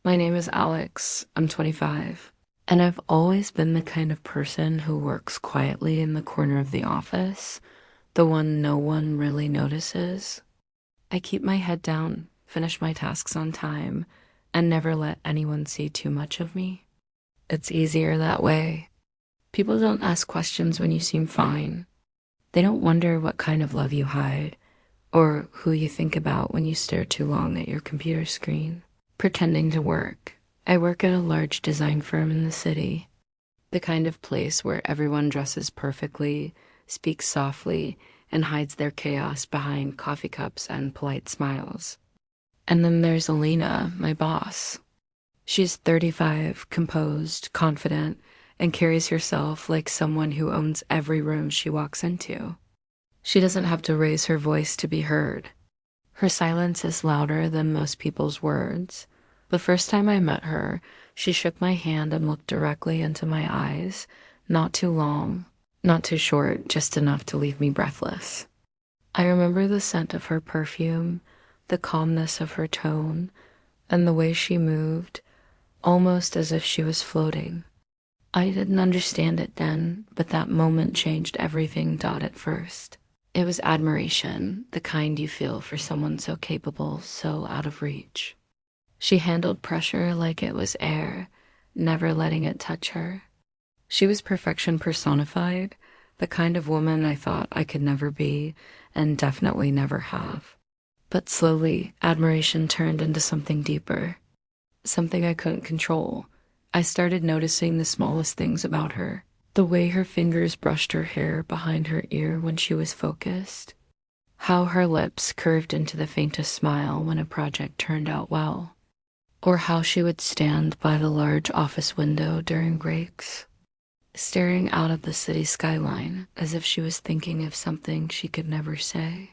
My name is Alex. I'm 25. And I've always been the kind of person who works quietly in the corner of the office, the one no one really notices. I keep my head down, finish my tasks on time, and never let anyone see too much of me. It's easier that way. People don't ask questions when you seem fine. They don't wonder what kind of love you hide, or who you think about when you stare too long at your computer screen. Pretending to work. I work at a large design firm in the city, the kind of place where everyone dresses perfectly, speaks softly, and hides their chaos behind coffee cups and polite smiles. And then there's Alina, my boss. She's 35, composed, confident, and carries herself like someone who owns every room she walks into. She doesn't have to raise her voice to be heard. Her silence is louder than most people's words. The first time I met her, she shook my hand and looked directly into my eyes, not too long, not too short, just enough to leave me breathless. I remember the scent of her perfume, the calmness of her tone, and the way she moved, almost as if she was floating. I didn't understand it then, but that moment changed everything. At first. It was admiration, the kind you feel for someone so capable, so out of reach. She handled pressure like it was air, never letting it touch her. She was perfection personified, the kind of woman I thought I could never be, and definitely never have. But slowly, admiration turned into something deeper, something I couldn't control. I started noticing the smallest things about her. The way her fingers brushed her hair behind her ear when she was focused. How her lips curved into the faintest smile when a project turned out well. Or how she would stand by the large office window during breaks, staring out at the city skyline as if she was thinking of something she could never say.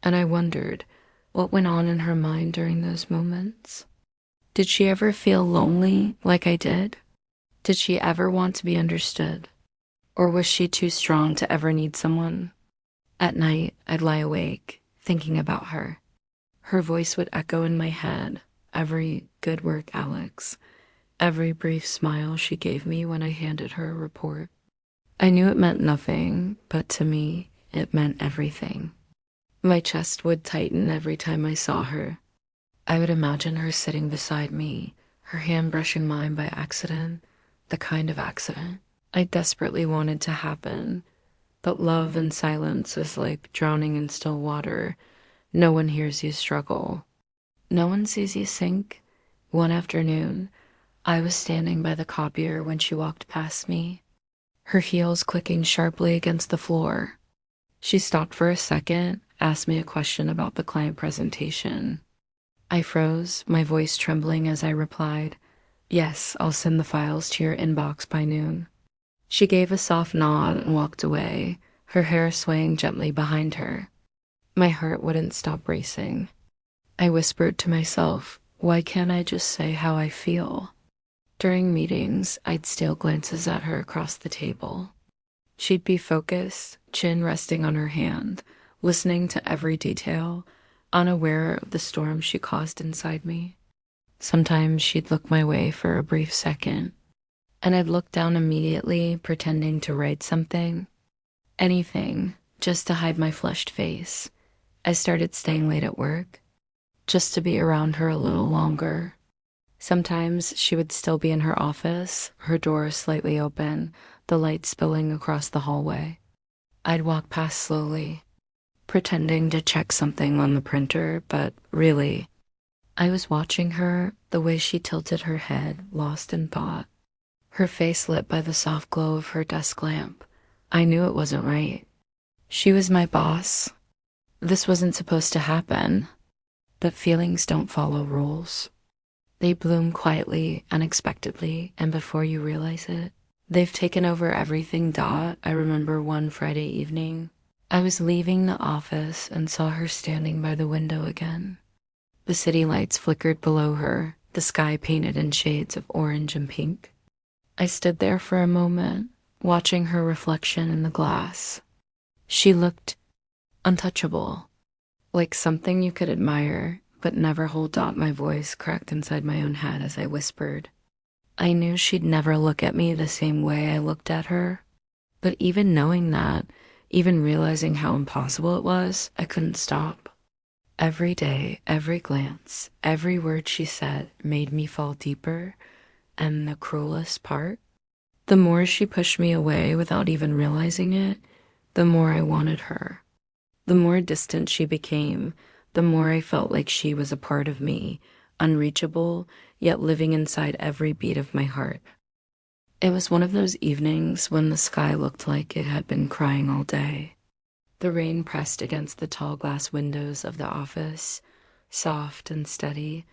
And I wondered what went on in her mind during those moments. Did she ever feel lonely like I did? Did she ever want to be understood? Or was she too strong to ever need someone? At night, I'd lie awake, thinking about her. Her voice would echo in my head, every "good work, Alex," every brief smile she gave me when I handed her a report. I knew it meant nothing, but to me, it meant everything. My chest would tighten every time I saw her. I would imagine her sitting beside me, her hand brushing mine by accident, the kind of accident I desperately wanted to happen, but love and silence is like drowning in still water. No one hears you struggle. No one sees you sink. One afternoon, I was standing by the copier when she walked past me, her heels clicking sharply against the floor. She stopped for a second, asked me a question about the client presentation. I froze, my voice trembling as I replied, "Yes, I'll send the files to your inbox by noon." She gave a soft nod and walked away, her hair swaying gently behind her. My heart wouldn't stop racing. I whispered to myself, why can't I just say how I feel? During meetings, I'd steal glances at her across the table. She'd be focused, chin resting on her hand, listening to every detail, unaware of the storm she caused inside me. Sometimes she'd look my way for a brief second, and I'd look down immediately, pretending to write something. Anything, just to hide my flushed face. I started staying late at work, just to be around her a little longer. Sometimes she would still be in her office, her door slightly open, the light spilling across the hallway. I'd walk past slowly, pretending to check something on the printer, but really, I was watching her, the way she tilted her head, lost in thought. Her face lit by the soft glow of her desk lamp. I knew it wasn't right. She was my boss. This wasn't supposed to happen. But feelings don't follow rules. They bloom quietly, unexpectedly, and before you realize it, they've taken over everything. I remember one Friday evening, I was leaving the office and saw her standing by the window again. The city lights flickered below her, the sky painted in shades of orange and pink. I stood there for a moment, watching her reflection in the glass. She looked untouchable, like something you could admire but never hold up. My voice cracked inside my own head as I whispered. I knew she'd never look at me the same way I looked at her. But even knowing that, even realizing how impossible it was, I couldn't stop. Every day, every glance, every word she said made me fall deeper. And the cruelest part, the more she pushed me away without even realizing it, the more I wanted her. The more distant she became, the more I felt like she was a part of me, unreachable, yet living inside every beat of my heart. It was one of those evenings when the sky looked like it had been crying all day. The rain pressed against the tall glass windows of the office, soft and steady,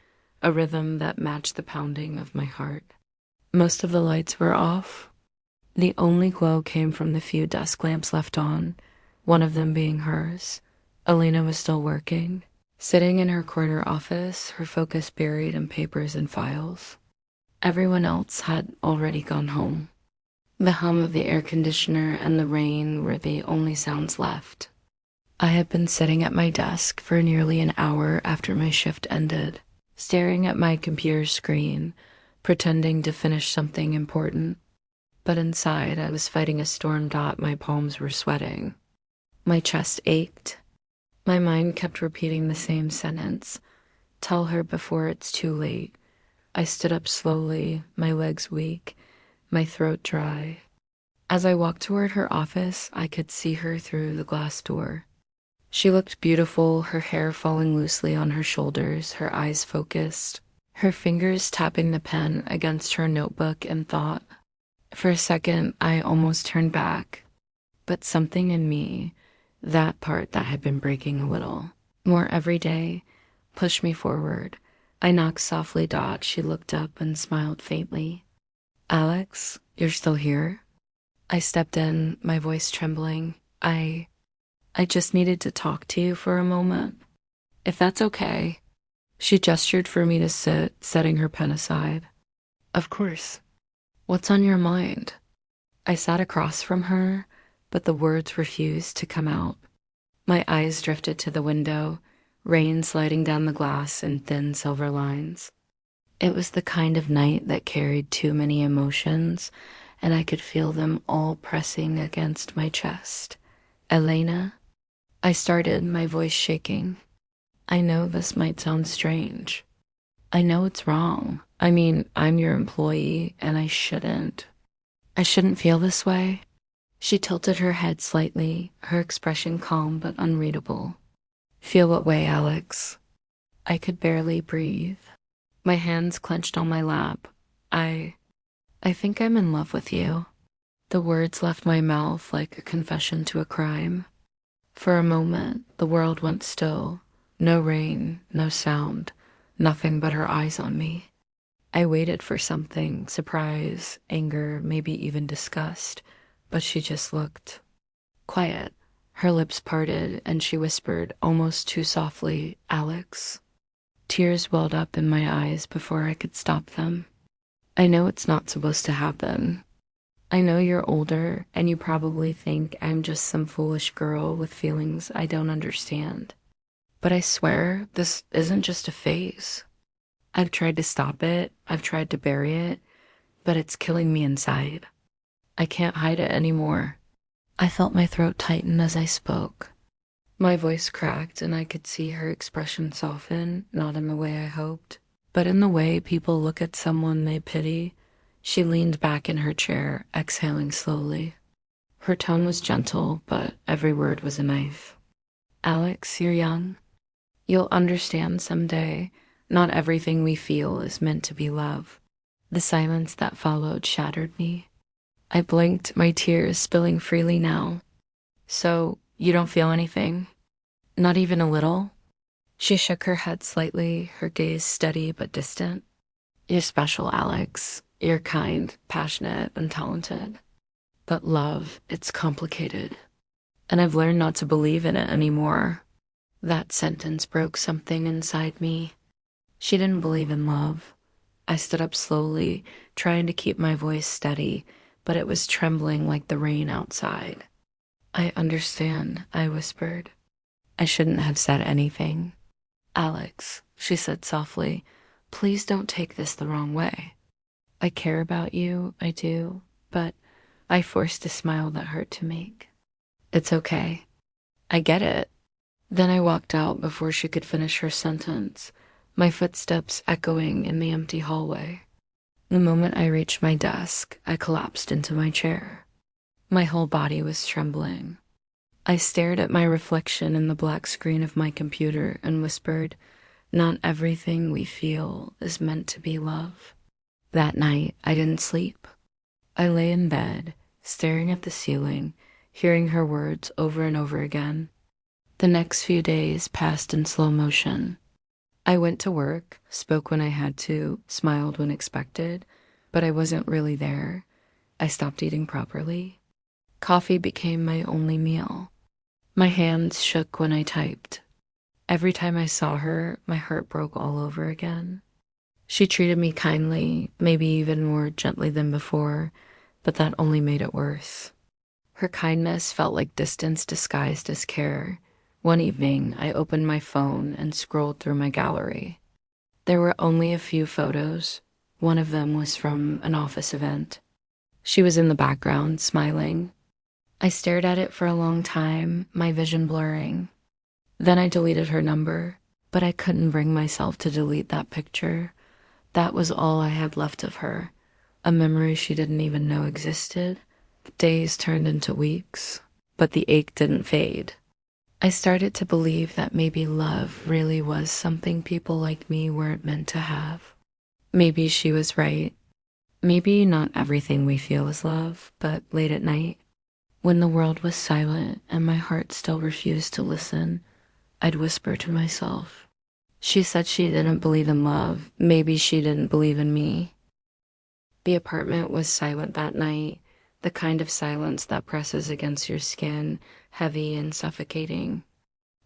a rhythm that matched the pounding of my heart. Most of the lights were off. The only glow came from the few desk lamps left on, one of them being hers. Elena was still working, sitting in her corner office, her focus buried in papers and files. Everyone else had already gone home. The hum of the air conditioner and the rain were the only sounds left. I had been sitting at my desk for nearly an hour after my shift ended, staring at my computer screen, pretending to finish something important. But inside, I was fighting a storm. My palms were sweating. My chest ached. My mind kept repeating the same sentence. Tell her before it's too late. I stood up slowly, my legs weak, my throat dry. As I walked toward her office, I could see her through the glass door. She looked beautiful, her hair falling loosely on her shoulders, her eyes focused, her fingers tapping the pen against her notebook in thought. For a second, I almost turned back, but something in me, that part that had been breaking a little, more every day, pushed me forward. I knocked softly. She looked up and smiled faintly. Alex, you're still here? I stepped in, my voice trembling. I just needed to talk to you for a moment. If that's okay. She gestured for me to sit, setting her pen aside. Of course. What's on your mind? I sat across from her, but the words refused to come out. My eyes drifted to the window, rain sliding down the glass in thin silver lines. It was the kind of night that carried too many emotions, and I could feel them all pressing against my chest. Elena? I started, my voice shaking. I know this might sound strange. I know it's wrong. I mean, I'm your employee, and I shouldn't feel this way. She tilted her head slightly, her expression calm but unreadable. Feel what way, Alex? I could barely breathe. My hands clenched on my lap. I think I'm in love with you. The words left my mouth like a confession to a crime. For a moment, the world went still. No rain, no sound, nothing but her eyes on me. I waited for something, surprise, anger, maybe even disgust, but she just looked quiet. Her lips parted, and she whispered, almost too softly, Alex. Tears welled up in my eyes before I could stop them. I know it's not supposed to happen. I know you're older, and you probably think I'm just some foolish girl with feelings I don't understand. But I swear, this isn't just a phase. I've tried to stop it, I've tried to bury it, but it's killing me inside. I can't hide it anymore. I felt my throat tighten as I spoke. My voice cracked, and I could see her expression soften, not in the way I hoped, but in the way people look at someone they pity. She leaned back in her chair, exhaling slowly. Her tone was gentle, but every word was a knife. Alex, you're young. You'll understand someday. Not everything we feel is meant to be love. The silence that followed shattered me. I blinked, my tears spilling freely now. So, you don't feel anything? Not even a little? She shook her head slightly, her gaze steady but distant. You're special, Alex. You're kind, passionate, and talented. But love, it's complicated. And I've learned not to believe in it anymore. That sentence broke something inside me. She didn't believe in love. I stood up slowly, trying to keep my voice steady, but it was trembling like the rain outside. I understand, I whispered. I shouldn't have said anything. Alex, she said softly, please don't take this the wrong way. I care about you, I do, but I forced a smile that hurt to make. It's okay. I get it. Then I walked out before she could finish her sentence, my footsteps echoing in the empty hallway. The moment I reached my desk, I collapsed into my chair. My whole body was trembling. I stared at my reflection in the black screen of my computer and whispered, not everything we feel is meant to be love. That night, I didn't sleep. I lay in bed, staring at the ceiling, hearing her words over and over again. The next few days passed in slow motion. I went to work, spoke when I had to, smiled when expected, but I wasn't really there. I stopped eating properly. Coffee became my only meal. My hands shook when I typed. Every time I saw her, my heart broke all over again. She treated me kindly, maybe even more gently than before, but that only made it worse. Her kindness felt like distance disguised as care. One evening, I opened my phone and scrolled through my gallery. There were only a few photos. One of them was from an office event. She was in the background, smiling. I stared at it for a long time, my vision blurring. Then I deleted her number, but I couldn't bring myself to delete that picture. That was all I had left of her, a memory she didn't even know existed. Days turned into weeks, but the ache didn't fade. I started to believe that maybe love really was something people like me weren't meant to have. Maybe she was right. Maybe not everything we feel is love, but late at night, when the world was silent and my heart still refused to listen, I'd whisper to myself. She said she didn't believe in love. Maybe she didn't believe in me. The apartment was silent that night, the kind of silence that presses against your skin, heavy and suffocating.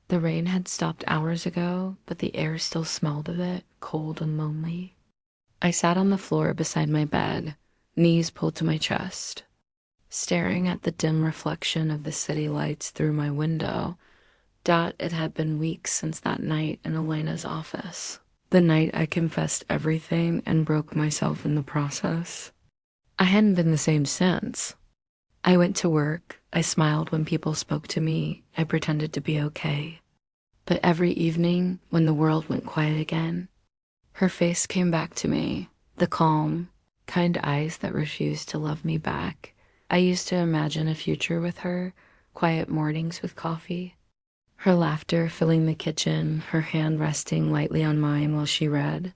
The rain had stopped hours ago, but the air still smelled of it, cold and lonely. I sat on the floor beside my bed, knees pulled to my chest, staring at the dim reflection of the city lights through my window. It had been weeks since that night in Elena's office. The night I confessed everything and broke myself in the process. I hadn't been the same since. I went to work, I smiled when people spoke to me, I pretended to be okay. But every evening, when the world went quiet again, her face came back to me, the calm, kind eyes that refused to love me back. I used to imagine a future with her, quiet mornings with coffee. Her laughter filling the kitchen, her hand resting lightly on mine while she read.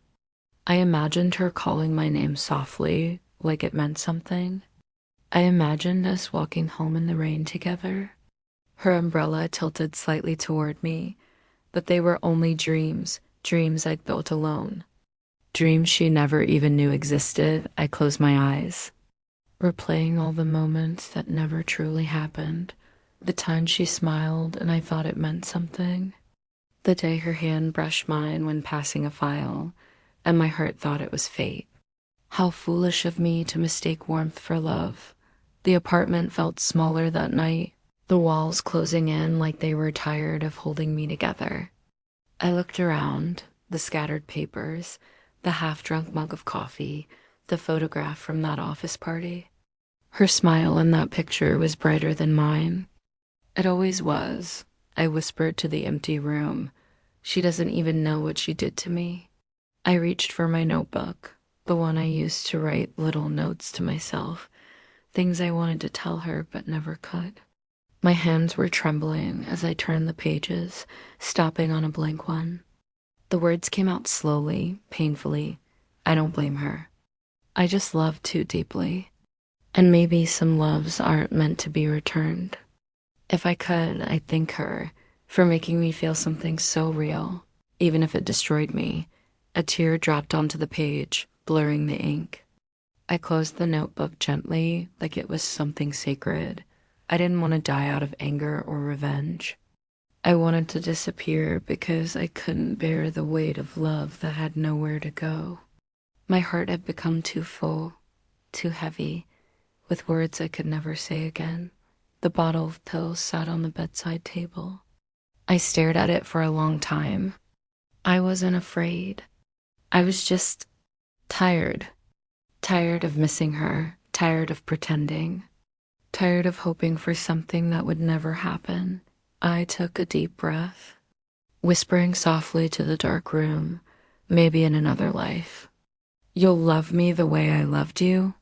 I imagined her calling my name softly, like it meant something. I imagined us walking home in the rain together. Her umbrella tilted slightly toward me, but they were only dreams, dreams I'd built alone. Dreams she never even knew existed. I closed my eyes, replaying all the moments that never truly happened. The time she smiled and I thought it meant something. The day her hand brushed mine when passing a file, and my heart thought it was fate. How foolish of me to mistake warmth for love. The apartment felt smaller that night, the walls closing in like they were tired of holding me together. I looked around, the scattered papers, the half-drunk mug of coffee, the photograph from that office party. Her smile in that picture was brighter than mine. It always was, I whispered to the empty room. She doesn't even know what she did to me. I reached for my notebook, the one I used to write little notes to myself, things I wanted to tell her but never could. My hands were trembling as I turned the pages, stopping on a blank one. The words came out slowly, painfully. I don't blame her. I just love too deeply. And maybe some loves aren't meant to be returned. If I could, I'd thank her for making me feel something so real, even if it destroyed me. A tear dropped onto the page, blurring the ink. I closed the notebook gently, like it was something sacred. I didn't want to die out of anger or revenge. I wanted to disappear because I couldn't bear the weight of love that had nowhere to go. My heart had become too full, too heavy, with words I could never say again. The bottle of pills sat on the bedside table. I stared at it for a long time. I wasn't afraid. I was just tired. Tired of missing her, tired of pretending, tired of hoping for something that would never happen. I took a deep breath, whispering softly to the dark room, maybe in another life. You'll love me the way I loved you?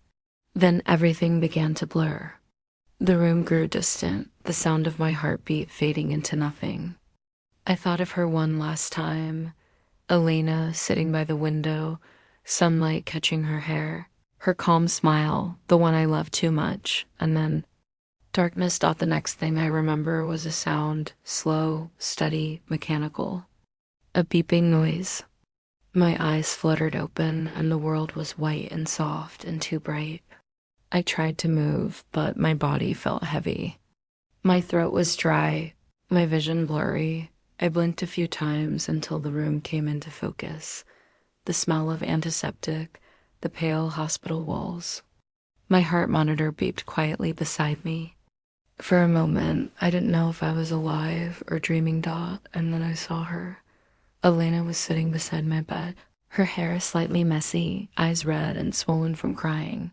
Then everything began to blur. The room grew distant, the sound of my heartbeat fading into nothing. I thought of her one last time, Elena sitting by the window, sunlight catching her hair, her calm smile, the one I loved too much, and then darkness. The next thing I remember was a sound, slow, steady, mechanical. A beeping noise. My eyes fluttered open, and the world was white and soft and too bright. I tried to move, but my body felt heavy. My throat was dry, my vision blurry. I blinked a few times until the room came into focus. The smell of antiseptic, the pale hospital walls. My heart monitor beeped quietly beside me. For a moment, I didn't know if I was alive or dreaming. And then I saw her. Elena was sitting beside my bed, her hair slightly messy, eyes red and swollen from crying.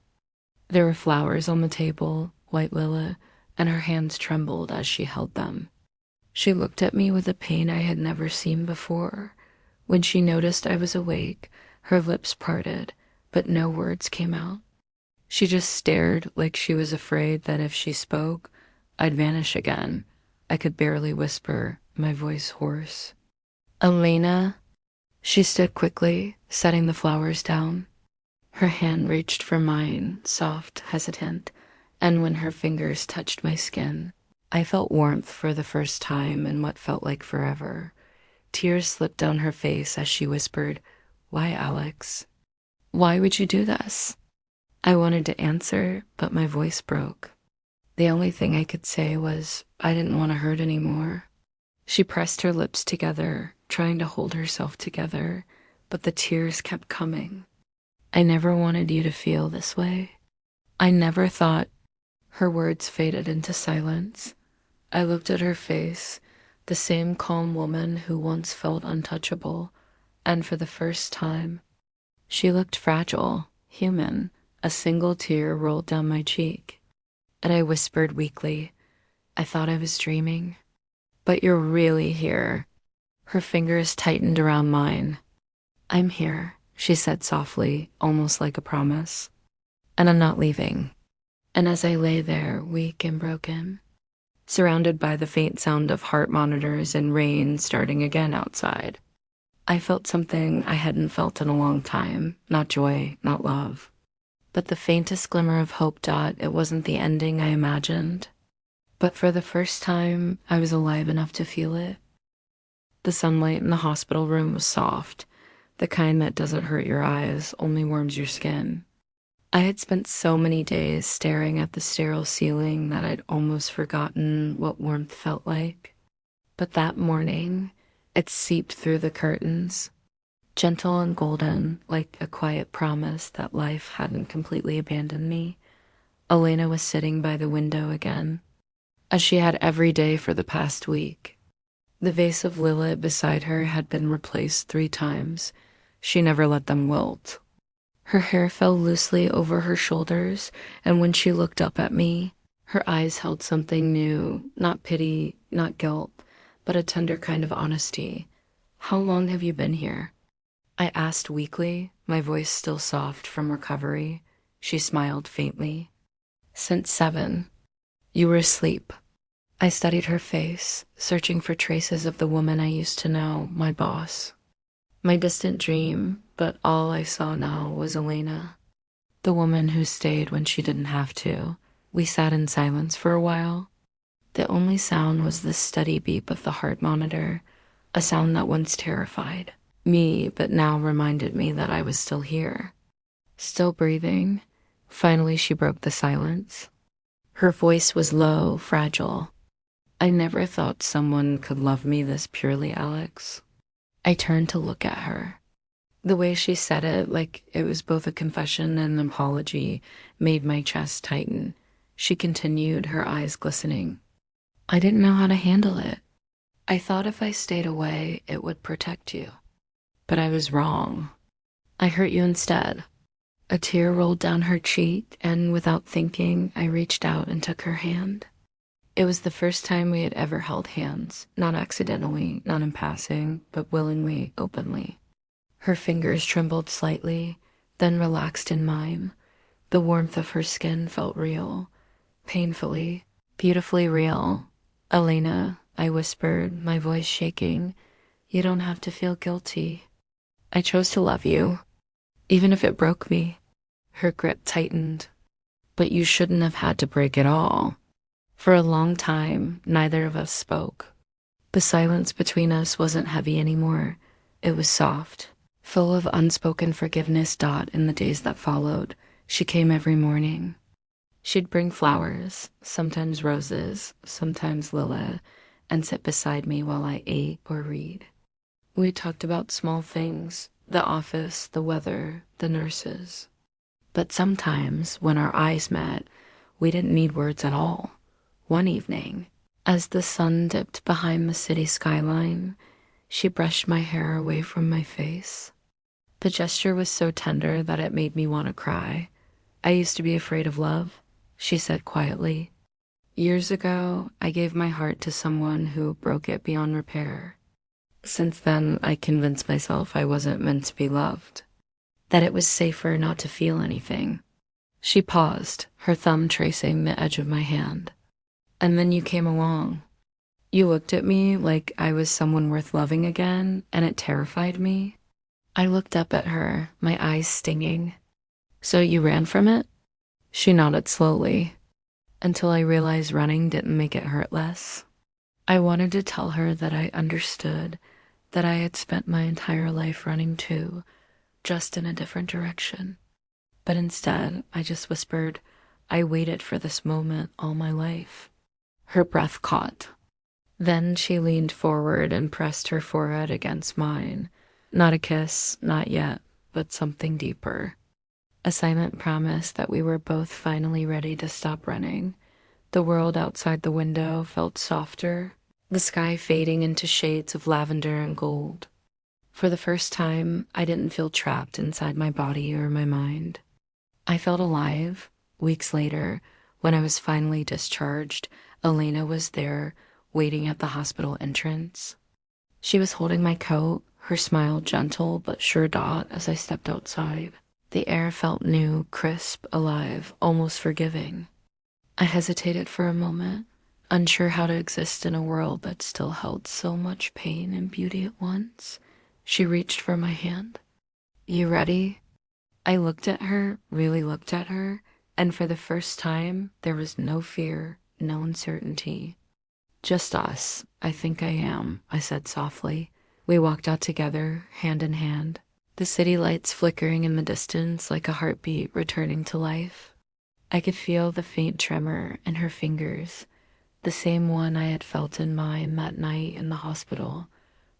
There were flowers on the table, white lily, and her hands trembled as she held them. She looked at me with a pain I had never seen before. When she noticed I was awake, her lips parted, but no words came out. She just stared like she was afraid that if she spoke, I'd vanish again. I could barely whisper, my voice hoarse. Elena. She stood quickly, setting the flowers down. Her hand reached for mine, soft, hesitant, and when her fingers touched my skin, I felt warmth for the first time in what felt like forever. Tears slipped down her face as she whispered, "Why, Alex? Why would you do this?" I wanted to answer, but my voice broke. The only thing I could say was, I didn't want to hurt anymore. She pressed her lips together, trying to hold herself together, but the tears kept coming. I never wanted you to feel this way. I never thought. Her words faded into silence. I looked at her face, the same calm woman who once felt untouchable, and for the first time, she looked fragile, human. A single tear rolled down my cheek, and I whispered weakly, I thought I was dreaming. But you're really here. Her fingers tightened around mine. I'm here, she said softly, almost like a promise. And I'm not leaving. And as I lay there, weak and broken, surrounded by the faint sound of heart monitors and rain starting again outside, I felt something I hadn't felt in a long time. Not joy, not love, but the faintest glimmer of hope. It wasn't the ending I imagined, but for the first time, I was alive enough to feel it. The sunlight in the hospital room was soft, the kind that doesn't hurt your eyes, only warms your skin. I had spent so many days staring at the sterile ceiling that I'd almost forgotten what warmth felt like. But that morning, it seeped through the curtains, gentle and golden, like a quiet promise that life hadn't completely abandoned me. Elena was sitting by the window again, as she had every day for the past week. The vase of lily beside her had been replaced 3 times. She never let them wilt. Her hair fell loosely over her shoulders, and when she looked up at me, her eyes held something new, not pity, not guilt, but a tender kind of honesty. How long have you been here? I asked weakly, my voice still soft from recovery. She smiled faintly. Since 7. You were asleep. I studied her face, searching for traces of the woman I used to know, my boss. My distant dream, but all I saw now was Elena, the woman who stayed when she didn't have to. We sat in silence for a while. The only sound was the steady beep of the heart monitor, a sound that once terrified me, but now reminded me that I was still here, still breathing. Finally, she broke the silence. Her voice was low, fragile. I never thought someone could love me this purely, Alex. I turned to look at her. The way she said it, like it was both a confession and an apology, made my chest tighten. She continued, her eyes glistening. I didn't know how to handle it. I thought if I stayed away, it would protect you. But I was wrong. I hurt you instead. A tear rolled down her cheek, and without thinking, I reached out and took her hand. It was the first time we had ever held hands, not accidentally, not in passing, but willingly, openly. Her fingers trembled slightly, then relaxed in mine. The warmth of her skin felt real, painfully, beautifully real. Elena, I whispered, my voice shaking, you don't have to feel guilty. I chose to love you, even if it broke me. Her grip tightened. But you shouldn't have had to break it all. For a long time, neither of us spoke. The silence between us wasn't heavy anymore. It was soft, full of unspoken forgiveness. In the days that followed, she came every morning. She'd bring flowers, sometimes roses, sometimes lilac, and sit beside me while I ate or read. We talked about small things, the office, the weather, the nurses. But sometimes, when our eyes met, we didn't need words at all. One evening, as the sun dipped behind the city skyline, she brushed my hair away from my face. The gesture was so tender that it made me want to cry. I used to be afraid of love, she said quietly. Years ago, I gave my heart to someone who broke it beyond repair. Since then, I convinced myself I wasn't meant to be loved, that it was safer not to feel anything. She paused, her thumb tracing the edge of my hand. And then you came along. You looked at me like I was someone worth loving again, and it terrified me. I looked up at her, my eyes stinging. So you ran from it? She nodded slowly, until I realized running didn't make it hurt less. I wanted to tell her that I understood, that I had spent my entire life running too, just in a different direction. But instead, I just whispered, I waited for this moment all my life. Her breath caught. Then she leaned forward and pressed her forehead against mine. Not a kiss, not yet, but something deeper. A silent promise that we were both finally ready to stop running. The world outside the window felt softer, the sky fading into shades of lavender and gold. For the first time, I didn't feel trapped inside my body or my mind. I felt alive. Weeks later, when I was finally discharged, Elena was there, waiting at the hospital entrance. She was holding my coat, her smile gentle but sure as I stepped outside. The air felt new, crisp, alive, almost forgiving. I hesitated for a moment, unsure how to exist in a world that still held so much pain and beauty at once. She reached for my hand. You ready? I looked at her, really looked at her, and for the first time, there was no fear, no uncertainty. Just us. I think I am, I said softly. We walked out together, hand in hand, the city lights flickering in the distance like a heartbeat returning to life. I could feel the faint tremor in her fingers, the same one I had felt in mine that night in the hospital.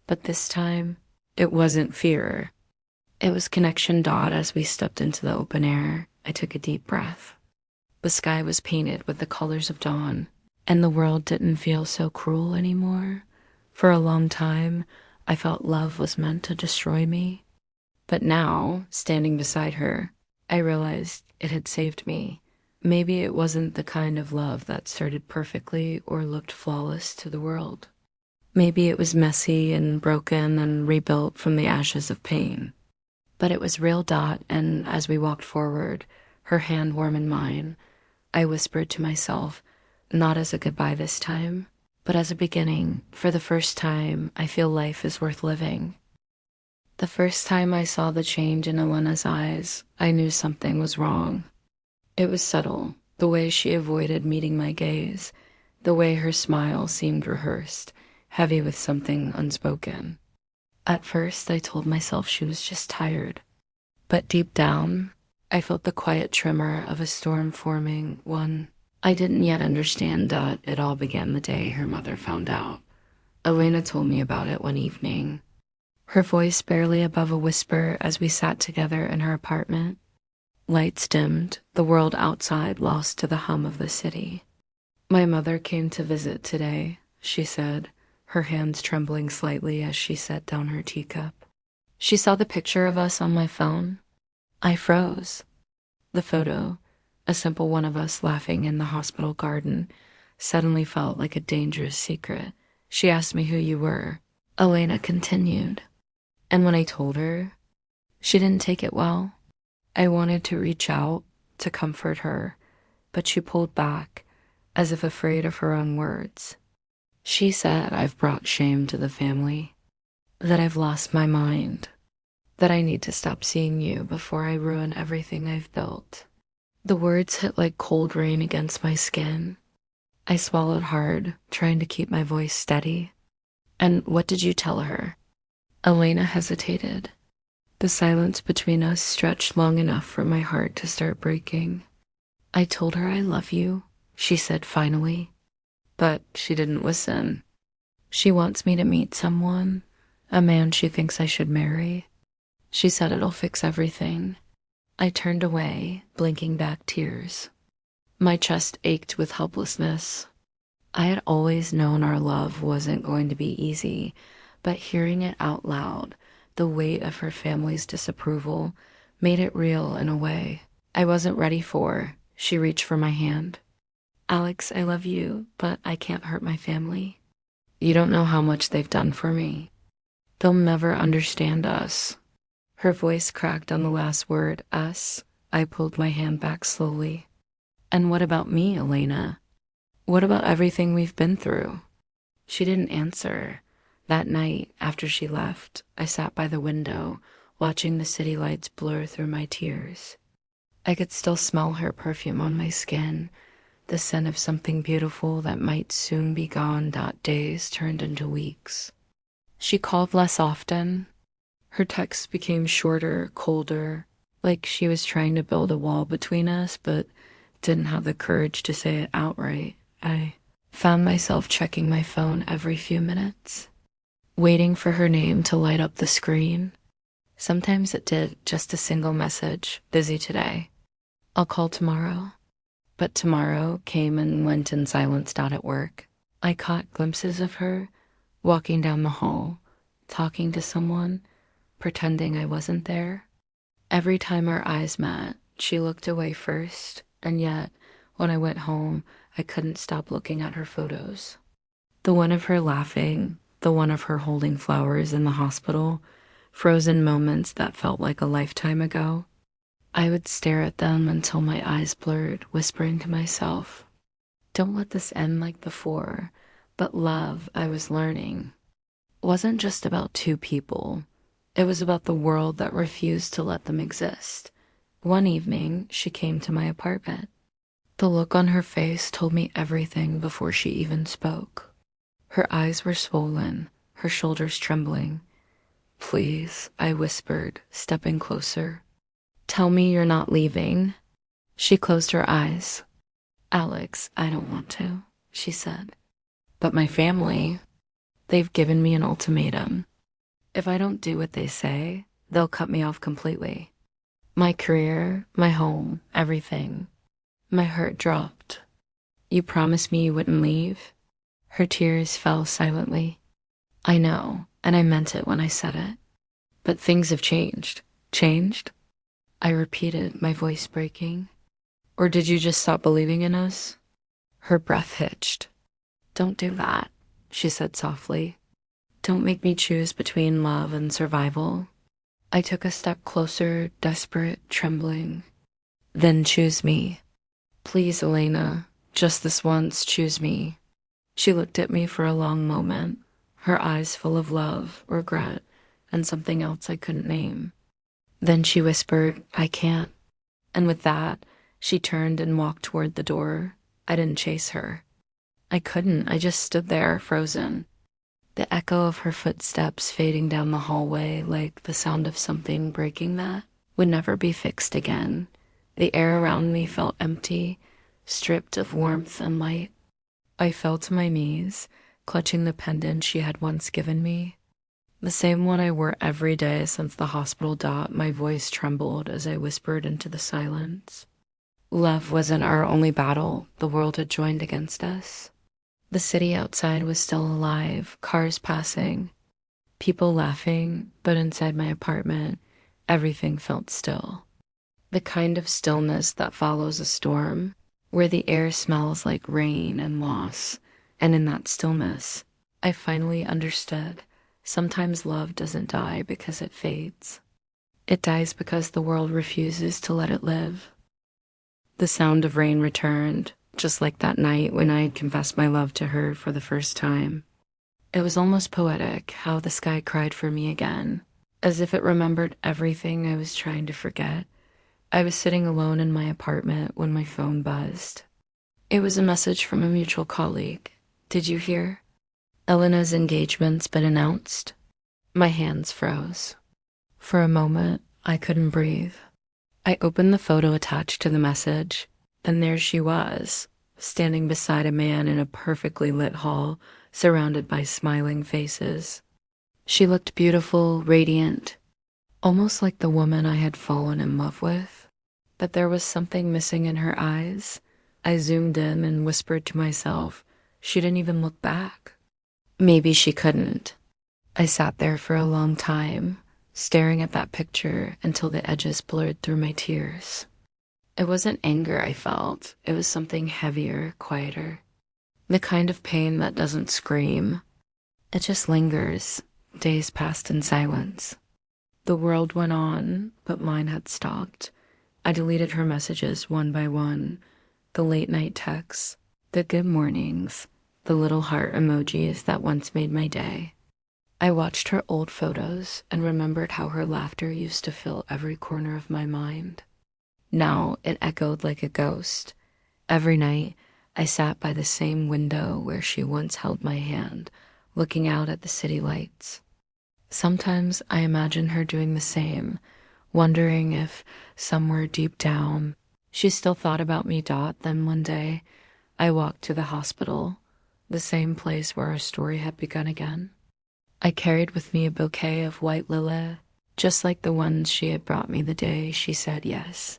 But this time, it wasn't fear. It was connection. As we stepped into the open air, I took a deep breath. The sky was painted with the colors of dawn, and the world didn't feel so cruel anymore. For a long time, I felt love was meant to destroy me. But now, standing beside her, I realized it had saved me. Maybe it wasn't the kind of love that started perfectly or looked flawless to the world. Maybe it was messy and broken and rebuilt from the ashes of pain. But it was real. And as we walked forward, her hand warm in mine, I whispered to myself, not as a goodbye this time, but as a beginning. For the first time, I feel life is worth living. The first time I saw the change in Elena's eyes, I knew something was wrong. It was subtle, the way she avoided meeting my gaze, the way her smile seemed rehearsed, heavy with something unspoken. At first, I told myself she was just tired. But deep down, I felt the quiet tremor of a storm forming, one I didn't yet understand. It all began the day her mother found out. Elena told me about it one evening, her voice barely above a whisper as we sat together in her apartment. Lights dimmed, the world outside lost to the hum of the city. My mother came to visit today, she said, her hands trembling slightly as she set down her teacup. She saw the picture of us on my phone. I froze. The photo, a simple one of us laughing in the hospital garden, suddenly felt like a dangerous secret. She asked me who you were. Elena continued. And when I told her, she didn't take it well. I wanted to reach out to comfort her, but she pulled back, as if afraid of her own words. She said I've brought shame to the family, that I've lost my mind, that I need to stop seeing you before I ruin everything I've built. The words hit like cold rain against my skin. I swallowed hard, trying to keep my voice steady. And what did you tell her? Elena hesitated. The silence between us stretched long enough for my heart to start breaking. I told her I love you, she said finally. But she didn't listen. She wants me to meet someone, a man she thinks I should marry. She said it'll fix everything. I turned away, blinking back tears. My chest ached with helplessness. I had always known our love wasn't going to be easy, but hearing it out loud, the weight of her family's disapproval, made it real in a way I wasn't ready for. She reached for my hand. Alex, I love you, but I can't hurt my family. You don't know how much they've done for me. They'll never understand us. Her voice cracked on the last word, us. I pulled my hand back slowly. And what about me, Elena? What about everything we've been through? She didn't answer. That night, after she left, I sat by the window, watching the city lights blur through my tears. I could still smell her perfume on my skin, the scent of something beautiful that might soon be gone. Days turned into weeks. She called less often. Her texts became shorter, colder, like she was trying to build a wall between us, but didn't have the courage to say it outright. I found myself checking my phone every few minutes, waiting for her name to light up the screen. Sometimes it did, just a single message, busy today. I'll call tomorrow. But tomorrow came and went in silence. At work, I caught glimpses of her, walking down the hall, talking to someone, pretending I wasn't there. Every time our eyes met, she looked away first, and yet, when I went home, I couldn't stop looking at her photos. The one of her laughing, the one of her holding flowers in the hospital, frozen moments that felt like a lifetime ago. I would stare at them until my eyes blurred, whispering to myself, don't let this end like before. But love, I was learning, wasn't just about two people. It was about the world that refused to let them exist. One evening, she came to my apartment. The look on her face told me everything before she even spoke. Her eyes were swollen, her shoulders trembling. Please, I whispered, stepping closer. Tell me you're not leaving. She closed her eyes. Alex, I don't want to, she said. But my family, they've given me an ultimatum. If I don't do what they say, they'll cut me off completely. My career, my home, everything. My heart dropped. You promised me you wouldn't leave? Her tears fell silently. I know, and I meant it when I said it. But things have changed. Changed? I repeated, my voice breaking. Or did you just stop believing in us? Her breath hitched. Don't do that, she said softly. Don't make me choose between love and survival. I took a step closer, desperate, trembling. Then choose me. Please, Elena, just this once, choose me. She looked at me for a long moment, her eyes full of love, regret, and something else I couldn't name. Then she whispered, I can't. And with that, she turned and walked toward the door. I didn't chase her. I couldn't. I just stood there, frozen. The echo of her footsteps fading down the hallway like the sound of something breaking that would never be fixed again. The air around me felt empty, stripped of warmth and light. I fell to my knees, clutching the pendant she had once given me. The same one I wore every day since the hospital. My voice trembled as I whispered into the silence. Love wasn't our only battle. The world had joined against us. The city outside was still alive, cars passing. People laughing, but inside my apartment, everything felt still. The kind of stillness that follows a storm, where the air smells like rain and loss. And in that stillness, I finally understood sometimes love doesn't die because it fades. It dies because the world refuses to let it live. The sound of rain returned, just like that night when I had confessed my love to her for the first time. It was almost poetic how the sky cried for me again, as if it remembered everything I was trying to forget. I was sitting alone in my apartment when my phone buzzed. It was a message from a mutual colleague. Did you hear? Elena's engagement's been announced. My hands froze. For a moment, I couldn't breathe. I opened the photo attached to the message, and there she was, standing beside a man in a perfectly lit hall, surrounded by smiling faces. She looked beautiful, radiant, almost like the woman I had fallen in love with. But there was something missing in her eyes. I zoomed in and whispered to myself, she didn't even look back. Maybe she couldn't. I sat there for a long time, staring at that picture until the edges blurred through my tears. It wasn't anger I felt, it was something heavier, quieter. The kind of pain that doesn't scream. It just lingers. Days passed in silence. The world went on, but mine had stopped. I deleted her messages one by one. The late night texts, the good mornings, the little heart emojis that once made my day. I watched her old photos and remembered how her laughter used to fill every corner of my mind. Now it echoed like a ghost. Every night, I sat by the same window where she once held my hand, looking out at the city lights. Sometimes I imagine her doing the same, wondering if, somewhere deep down, she still thought about me. Then one day, I walked to the hospital, the same place where our story had begun again. I carried with me a bouquet of white lily, just like the ones she had brought me the day she said yes.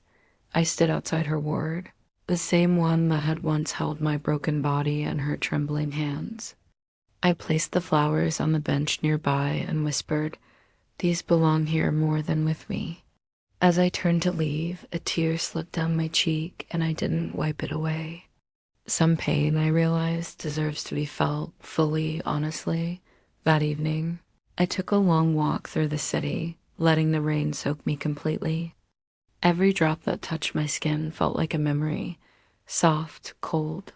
I stood outside her ward, the same one that had once held my broken body in her trembling hands. I placed the flowers on the bench nearby and whispered, "These belong here more than with me." As I turned to leave, a tear slipped down my cheek and I didn't wipe it away. Some pain, I realized, deserves to be felt fully, honestly. That evening, I took a long walk through the city, letting the rain soak me completely. Every drop that touched my skin felt like a memory, soft, cold,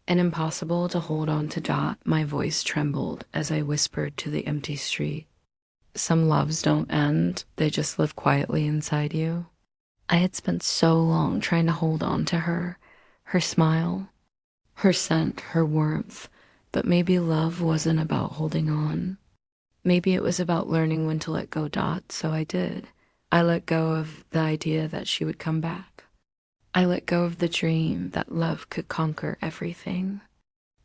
and impossible to hold on to. My voice trembled as I whispered to the empty street. Some loves don't end, they just live quietly inside you. I had spent so long trying to hold on to her, her smile, her scent, her warmth, but maybe love wasn't about holding on. Maybe it was about learning when to let go. So I did. I let go of the idea that she would come back. I let go of the dream that love could conquer everything.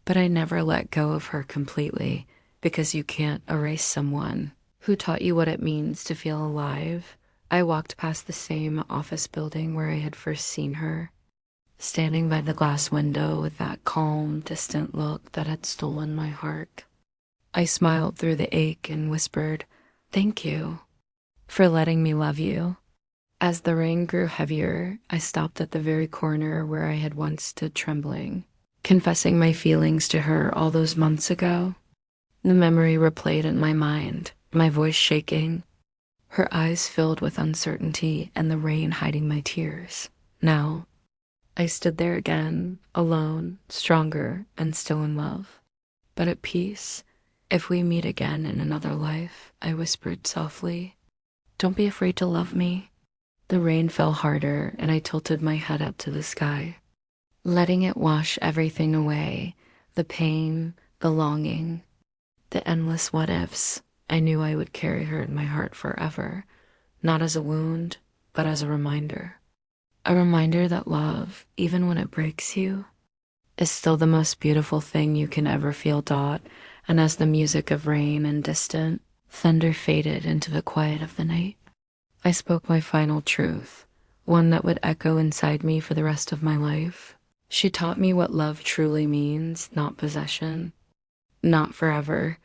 But I never let go of her completely, because you can't erase someone who taught you what it means to feel alive. I walked past the same office building where I had first seen her, standing by the glass window with that calm, distant look that had stolen my heart. I smiled through the ache and whispered, "Thank you for letting me love you." As the rain grew heavier, I stopped at the very corner where I had once stood trembling, confessing my feelings to her all those months ago. The memory replayed in my mind, my voice shaking, her eyes filled with uncertainty, and the rain hiding my tears. Now, I stood there again, alone, stronger, and still in love, but at peace. "If we meet again in another life," I whispered softly, "don't be afraid to love me." The rain fell harder, and I tilted my head up to the sky, letting it wash everything away, the pain, the longing, the endless what-ifs. I knew I would carry her in my heart forever, not as a wound, but as a reminder. A reminder that love, even when it breaks you, is still the most beautiful thing you can ever feel. And as the music of rain and distant thunder faded into the quiet of the night, I spoke my final truth, one that would echo inside me for the rest of my life. She taught me what love truly means, not possession, not forever,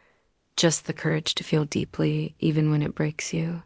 just the courage to feel deeply even when it breaks you.